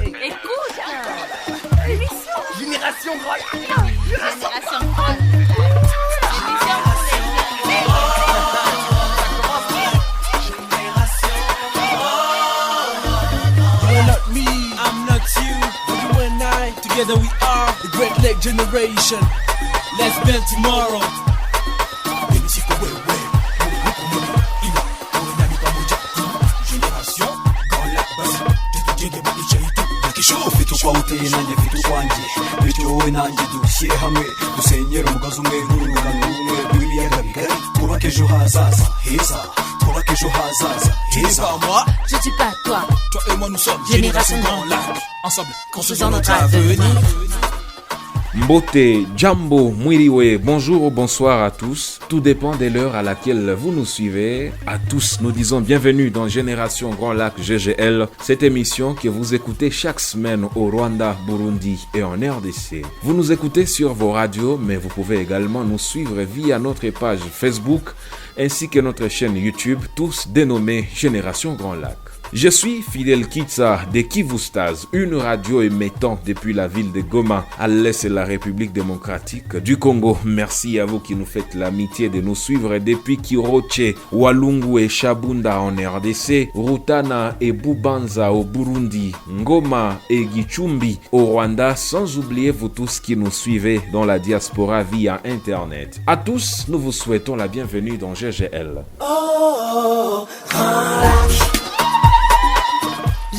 Écoute, l'émission Génération Grand. Génération Grand. You're not me, I'm not you, but you and I, together we are the Great Lake Generation. Let's build tomorrow. Kwa uteye nanjye mfite ukwanjye bityo wowe nanjye dushyire hamwe dusenyere umugozi umwe n'urungano rumwe rw'ibiyaga bigari twubake ejo hazaza heza twubake ejo hazaza heza. Moi, Je dis pas toi, toi et moi nous sommes Génération Grand Grand Lac. Ensemble, construisons notre avenir. Mbote, Jambo, Mwiriwe, bonjour ou bonsoir à tous. Tout dépend de l'heure à laquelle vous nous suivez. À tous, nous disons bienvenue dans Génération Grand Lac GGL, cette émission que vous écoutez chaque semaine au Rwanda, Burundi et en RDC. Vous nous écoutez sur vos radios, mais vous pouvez également nous suivre via notre page Facebook ainsi que notre chaîne YouTube, tous dénommés Génération Grand Lac. Je suis Fidel Kitsa de Kivustaz, une radio émettant depuis la ville de Goma à l'est de la République démocratique du Congo. Merci à vous qui nous faites l'amitié de nous suivre depuis Kiroche, Walungu et Shabunda en RDC, Rutana et Bubanza au Burundi, Ngoma et Gichumbi au Rwanda, sans oublier vous tous qui nous suivez dans la diaspora via Internet. À tous, nous vous souhaitons la bienvenue dans GGL.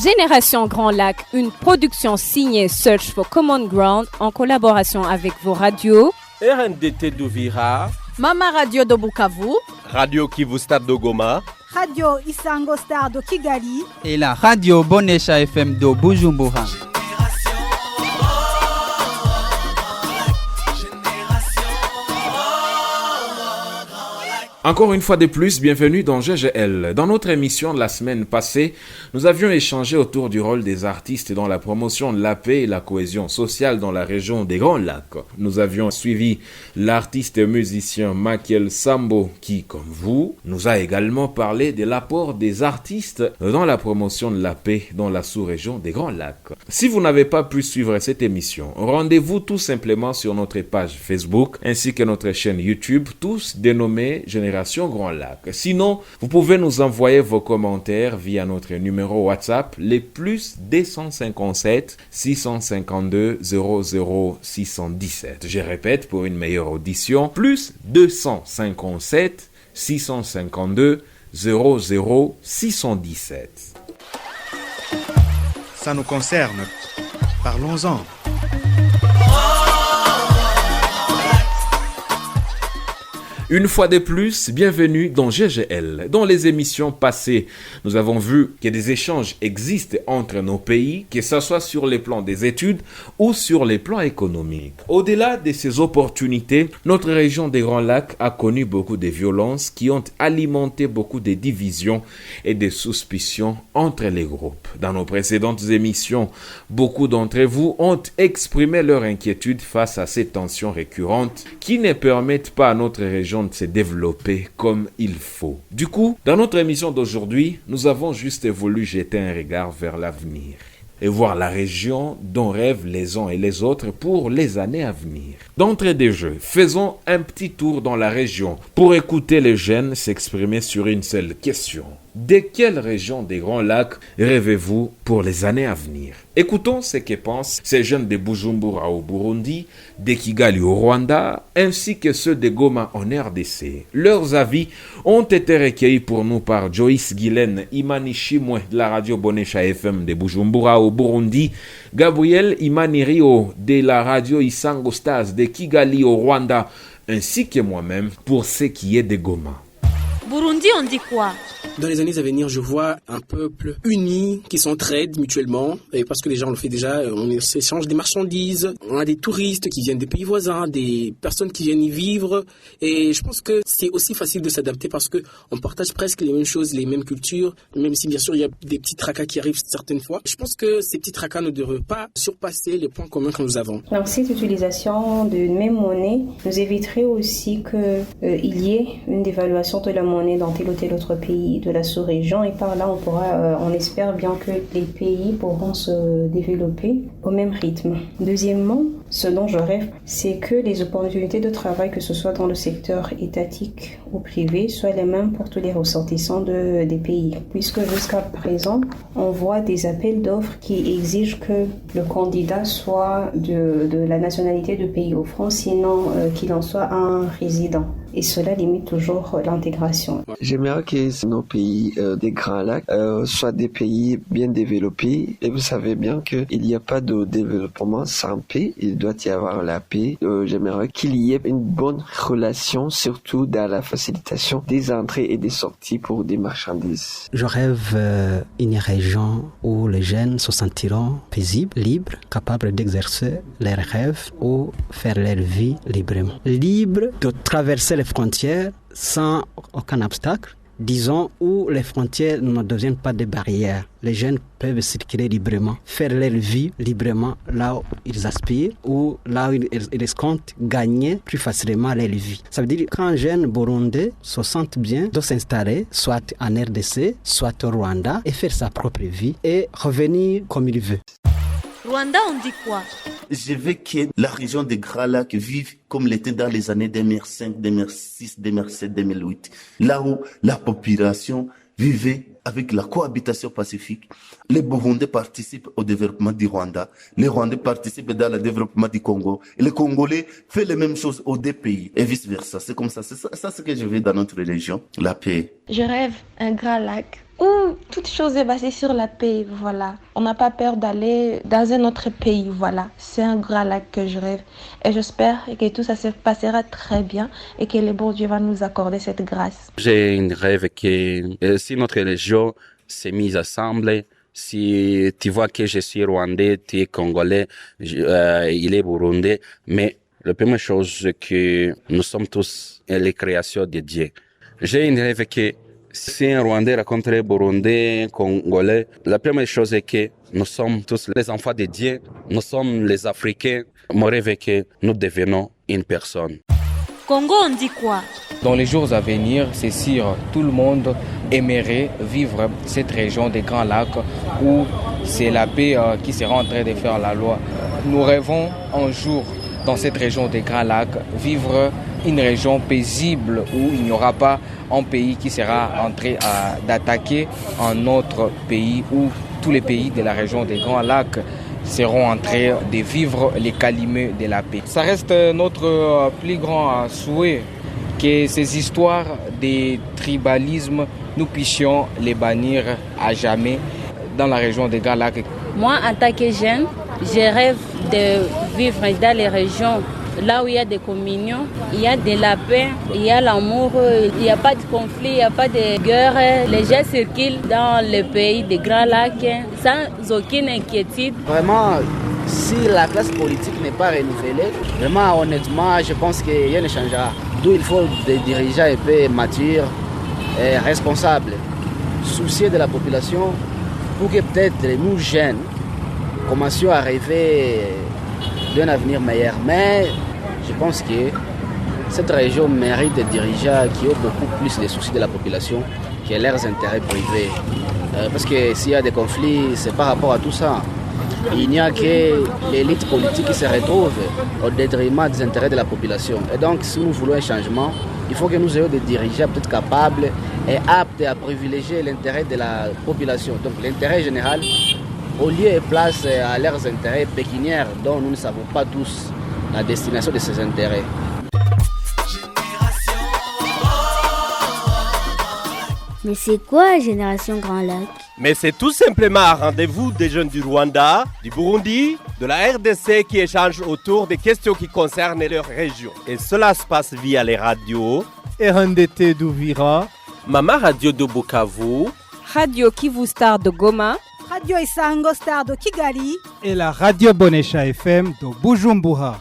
Génération Grand Lac, une production signée Search for Common Ground en collaboration avec vos radios RNDT d'Uvira, Mama Radio de Bukavu, Radio Kivu Stade de Goma, Radio Isango Star de Kigali et la Radio Bonesha FM de Bujumbura. Encore une fois de plus, bienvenue dans GGL. Dans notre émission de la semaine passée, nous avions échangé autour du rôle des artistes dans la promotion de la paix et la cohésion sociale dans la région des Grands Lacs. Nous avions suivi l'artiste et musicien Michael Sambo qui, comme vous, nous a également parlé de l'apport des artistes dans la promotion de la paix dans la sous-région des Grands Lacs. Si vous n'avez pas pu suivre cette émission, rendez-vous tout simplement sur notre page Facebook ainsi que notre chaîne YouTube, tous dénommés Génération Grand Lac. Sinon, vous pouvez nous envoyer vos commentaires via notre numéro WhatsApp, les plus 257 652 00 617. Je répète pour une meilleure audition, plus 257 652 00 617. Ça nous concerne. Parlons-en. Une fois de plus, bienvenue dans GGL. Dans les émissions passées, nous avons vu que des échanges existent entre nos pays, que ce soit sur les plans des études ou sur les plans économiques. Au-delà de ces opportunités, notre région des Grands Lacs a connu beaucoup de violences qui ont alimenté beaucoup de divisions et de suspicions entre les groupes. Dans nos précédentes émissions, beaucoup d'entre vous ont exprimé leur inquiétude face à ces tensions récurrentes qui ne permettent pas à notre région de se développer comme il faut. Du coup, dans notre émission d'aujourd'hui, nous avons juste voulu jeter un regard vers l'avenir et voir la région dont rêvent les uns et les autres pour les années à venir. D'entrée de jeu, faisons un petit tour dans la région pour écouter les jeunes s'exprimer sur une seule question. De quelle région des Grands Lacs rêvez-vous pour les années à venir? Écoutons ce que pensent ces jeunes de Bujumbura au Burundi, de Kigali au Rwanda, ainsi que ceux de Goma en RDC. Leurs avis ont été recueillis pour nous par Joyce Guylaine Imanishimwe de la radio Bonesha FM de Bujumbura au Burundi, Gabriel Imanirio de la radio Isango Stars de Kigali au Rwanda, ainsi que moi-même pour ce qui est de Goma. Burundi, on dit quoi? Dans les années à venir, je vois un peuple uni qui s'entraide mutuellement, et parce que les gens le font déjà, on s'échange des marchandises, on a des touristes qui viennent des pays voisins, des personnes qui viennent y vivre, et je pense que c'est aussi facile de s'adapter parce que on partage presque les mêmes choses, les mêmes cultures, même si bien sûr il y a des petits tracas qui arrivent certaines fois. Je pense que ces petits tracas ne devraient pas surpasser les points communs que nous avons. Donc cette utilisation de même monnaie nous éviterait aussi qu'il y ait une dévaluation de la monnaie dans tel ou tel autre pays. pays de la sous-région et par là on espère bien que les pays pourront se développer au même rythme. Deuxièmement, ce dont je rêve, c'est que les opportunités de travail, que ce soit dans le secteur étatique ou privé, soient les mêmes pour tous les ressortissants des pays. Puisque jusqu'à présent, on voit des appels d'offres qui exigent que le candidat soit de la nationalité du pays offrant, sinon qu'il en soit un résident. Et cela limite toujours l'intégration. J'aimerais que nos pays des Grands Lacs soient des pays bien développés. Et vous savez bien qu'il n'y a pas de développement sans paix. Il doit y avoir la paix. J'aimerais qu'il y ait une bonne relation, surtout dans la facilitation des entrées et des sorties pour des marchandises. Je rêve une région où les jeunes se sentiront paisibles, libres, capables d'exercer leurs rêves ou faire leur vie librement. Libres de traverser les frontières sans aucun obstacle, disons où les frontières ne deviennent pas des barrières. Les jeunes peuvent circuler librement, faire leur vie librement là où ils aspirent ou là où ils comptent gagner plus facilement leur vie. Ça veut dire qu'un jeune burundais se sente bien de s'installer soit en RDC, soit au Rwanda et faire sa propre vie et revenir comme il veut. Rwanda, on dit quoi? Je veux que la région des Grands Lacs vive comme l'était dans les années 2005, 2006, 2007, 2008. Là où la population vivait avec la cohabitation pacifique. Les Burundais participent au développement du Rwanda. Les Rwandais participent dans le développement du Congo. Et les Congolais font les mêmes choses aux deux pays et vice versa. C'est comme ça. C'est ça ce que je veux dans notre région, la paix. Je rêve un grand lac où toute chose est basée sur la paix, voilà. On n'a pas peur d'aller dans un autre pays, voilà. C'est un grand lac que je rêve. Et j'espère que tout ça se passera très bien et que le bon Dieu va nous accorder cette grâce. J'ai un rêve que si notre région s'est mise ensemble, si tu vois que je suis rwandais, tu es congolais, il est burundais, mais la première chose c'est que nous sommes tous les créations de Dieu. J'ai un rêve que si un Rwandais rencontre un Burundais, Congolais, la première chose est que nous sommes tous les enfants de Dieu, nous sommes les Africains. Mon rêve est que nous devenons une personne. Congo, on dit quoi? Dans les jours à venir, c'est sûr, tout le monde aimerait vivre cette région des Grands Lacs où c'est la paix qui sera en train de faire la loi. Nous rêvons un jour dans cette région des Grands Lacs vivre une région paisible où il n'y aura pas un pays qui sera en train d'attaquer un autre pays, où tous les pays de la région des Grands Lacs seront en train de vivre les calumet de la paix. Ça reste notre plus grand souhait que ces histoires de tribalisme, nous puissions les bannir à jamais dans la région des Grands Lacs. Moi, en tant que jeune, je rêve de vivre dans les régions là où il y a des communions, il y a de la paix, il y a l'amour, il n'y a pas de conflit, il n'y a pas de guerre. Les gens circulent dans le pays des Grands Lacs sans aucune inquiétude. Vraiment, si la classe politique n'est pas renouvelée, vraiment honnêtement, je pense que rien ne changera. D'où il faut des dirigeants un peu matures et responsables, soucieux de la population, pour que peut-être nous jeunes commencions à rêver d'un avenir meilleur. Mais je pense que cette région mérite des dirigeants qui ont beaucoup plus de soucis de la population que leurs intérêts privés. Parce que s'il y a des conflits, c'est par rapport à tout ça. Il n'y a que l'élite politique qui se retrouve au détriment des intérêts de la population. Et donc, si nous voulons un changement, il faut que nous ayons des dirigeants peut-être capables et aptes à privilégier l'intérêt de la population. Donc, l'intérêt général, au lieu et place à leurs intérêts pécuniaires dont nous ne savons pas tous la destination de ces intérêts. Mais c'est quoi Génération Grand Lac? Mais c'est tout simplement un rendez-vous des jeunes du Rwanda, du Burundi, de la RDC qui échangent autour des questions qui concernent leur région. Et cela se passe via les radios RNDT d'Uvira, Mama Radio de Bukavu, Radio Kivu Star de Goma, Radio Isango Star de Kigali et la Radio Bonesha FM de Bujumbura.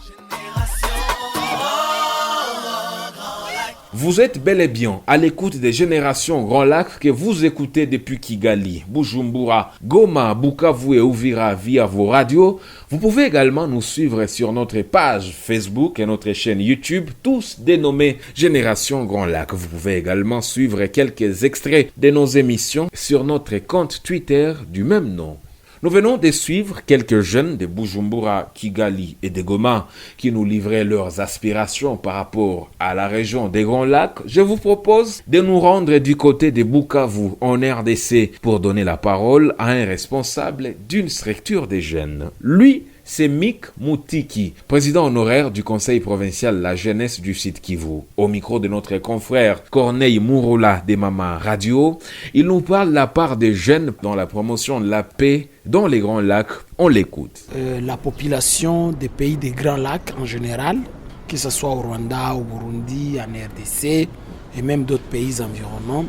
Vous êtes bel et bien à l'écoute des Générations Grand Lac que vous écoutez depuis Kigali, Bujumbura, Goma, Bukavu et Uvira via vos radios. Vous pouvez également nous suivre sur notre page Facebook et notre chaîne YouTube, tous dénommés Génération Grand Lac. Vous pouvez également suivre quelques extraits de nos émissions sur notre compte Twitter du même nom. Nous venons de suivre quelques jeunes de Bujumbura, Kigali et de Goma qui nous livraient leurs aspirations par rapport à la région des Grands Lacs. Je vous propose de nous rendre du côté de Bukavu en RDC pour donner la parole à un responsable d'une structure des jeunes. Lui, c'est Mick Moutiki, président honoraire du conseil provincial La Jeunesse du Sud Kivu. Au micro de notre confrère Corneille Mouroula de Mama Radio, il nous parle de la part des jeunes dans la promotion de la paix dans les Grands Lacs. On l'écoute. La population des pays des Grands Lacs en général, que ce soit au Rwanda, au Burundi, en RDC et même d'autres pays environnants,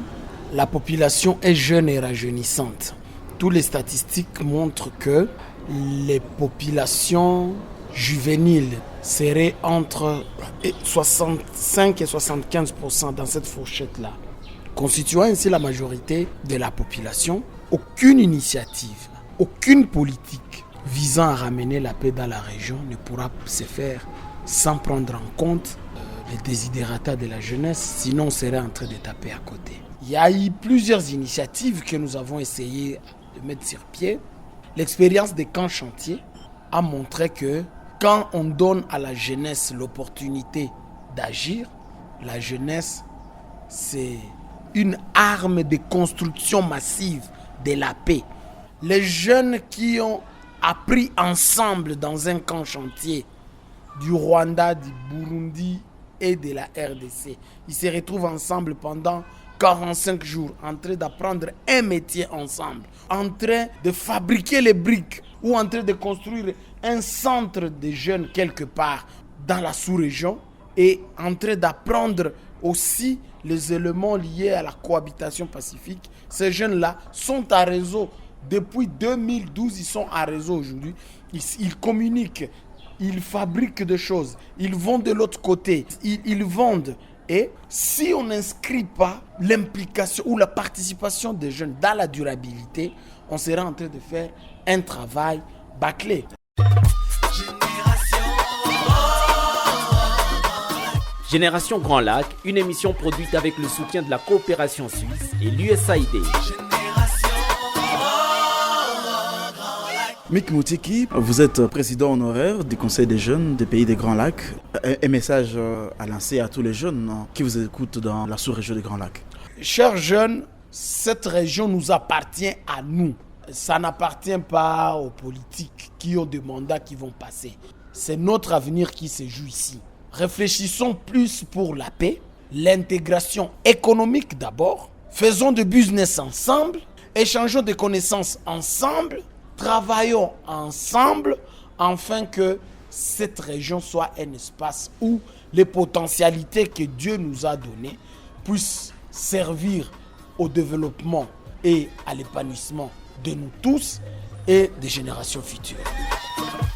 la population est jeune et rajeunissante. Toutes les statistiques montrent que les populations juvéniles seraient entre 65 et 75% dans cette fourchette-là. Constituant ainsi la majorité de la population, aucune initiative, aucune politique visant à ramener la paix dans la région ne pourra se faire sans prendre en compte les desiderata de la jeunesse, sinon on serait en train de taper à côté. Il y a eu plusieurs initiatives que nous avons essayé de mettre sur pied. L'expérience des camps chantiers a montré que quand on donne à la jeunesse l'opportunité d'agir, la jeunesse, c'est une arme de construction massive de la paix. Les jeunes qui ont appris ensemble dans un camp chantier du Rwanda, du Burundi et de la RDC, ils se retrouvent ensemble pendant 45 jours, en train d'apprendre un métier ensemble, en train de fabriquer les briques ou en train de construire un centre de jeunes quelque part dans la sous-région et en train d'apprendre aussi les éléments liés à la cohabitation pacifique. Ces jeunes-là sont à réseau. Depuis 2012, ils sont à réseau aujourd'hui. Ils communiquent, ils fabriquent des choses, ils vont de l'autre côté, ils vendent. Et si on n'inscrit pas l'implication ou la participation des jeunes dans la durabilité, on sera en train de faire un travail bâclé. Génération Grand Lac, une émission produite avec le soutien de la coopération suisse et l'USAID. Mick Moutiki, vous êtes président honoraire du Conseil des jeunes des pays des Grands Lacs. Un message à lancer à tous les jeunes qui vous écoutent dans la sous-région des Grands Lacs. Chers jeunes, cette région nous appartient à nous. Ça n'appartient pas aux politiques qui ont des mandats qui vont passer. C'est notre avenir qui se joue ici. Réfléchissons plus pour la paix, l'intégration économique d'abord. Faisons du business ensemble, échangeons des connaissances ensemble. Travaillons ensemble afin que cette région soit un espace où les potentialités que Dieu nous a données puissent servir au développement et à l'épanouissement de nous tous et des générations futures.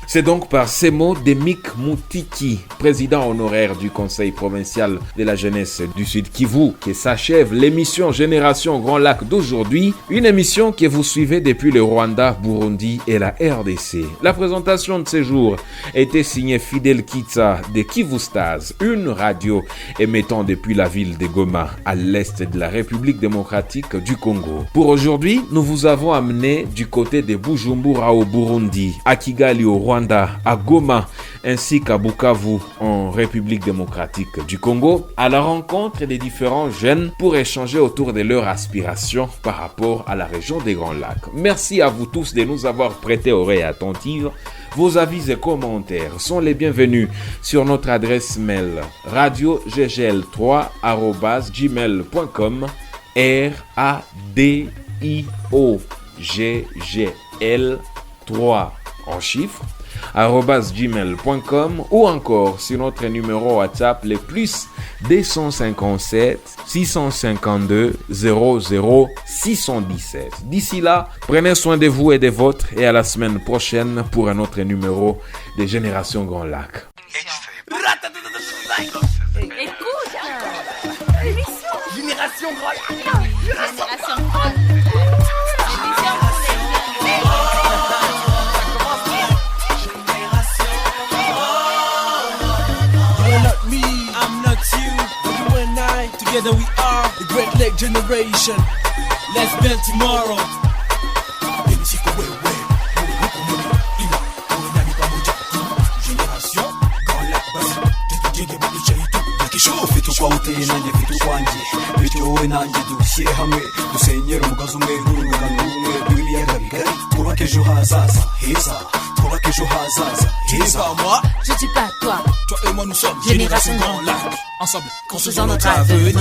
C'est donc par ces mots de Mick Moutiki, président honoraire du Conseil provincial de la jeunesse du Sud Kivu, que s'achève l'émission Génération Grand Lac d'aujourd'hui, une émission que vous suivez depuis le Rwanda, Burundi et la RDC. La présentation de ce jour était signée Fidel Kitsa de Kivu Stars, une radio émettant depuis la ville de Goma, à l'est de la République démocratique du Congo. Pour aujourd'hui, nous vous avons amené du côté de Bujumbura au Burundi, à Kigali au Rwanda, à Goma ainsi qu'à Bukavu en République démocratique du Congo, à la rencontre des différents jeunes pour échanger autour de leurs aspirations par rapport à la région des Grands Lacs. Merci à vous tous de nous avoir prêté oreille attentive. Vos avis et commentaires sont les bienvenus sur notre adresse mail radiogl3@gmail.com RADIOGGL3 en chiffres @gmail.com ou encore sur notre numéro WhatsApp le plus 257 652 00 617. D'ici là, prenez soin de vous et des vôtres et à la semaine prochaine pour un autre numéro de Génération Grand Lac. Écoute! Génération Grand Lac. Génération Grand Lac. Émission pour les You are not me, I'm not you. You and I, together we are the Great Lake Generation. Let's build tomorrow. Twawuteye nanjye mfite ukwanjye bityo wowe nanjye dushyire hamwe dusenyere umugozi umwe n'urungano rumwe rw'ibiyaga bigari twubake ejo hazaza heza twubake ejo hazaza heza. Je dis pas toi. Toi et moi nous sommes Génération Grand Lac. Ensemble construisons notre avenir.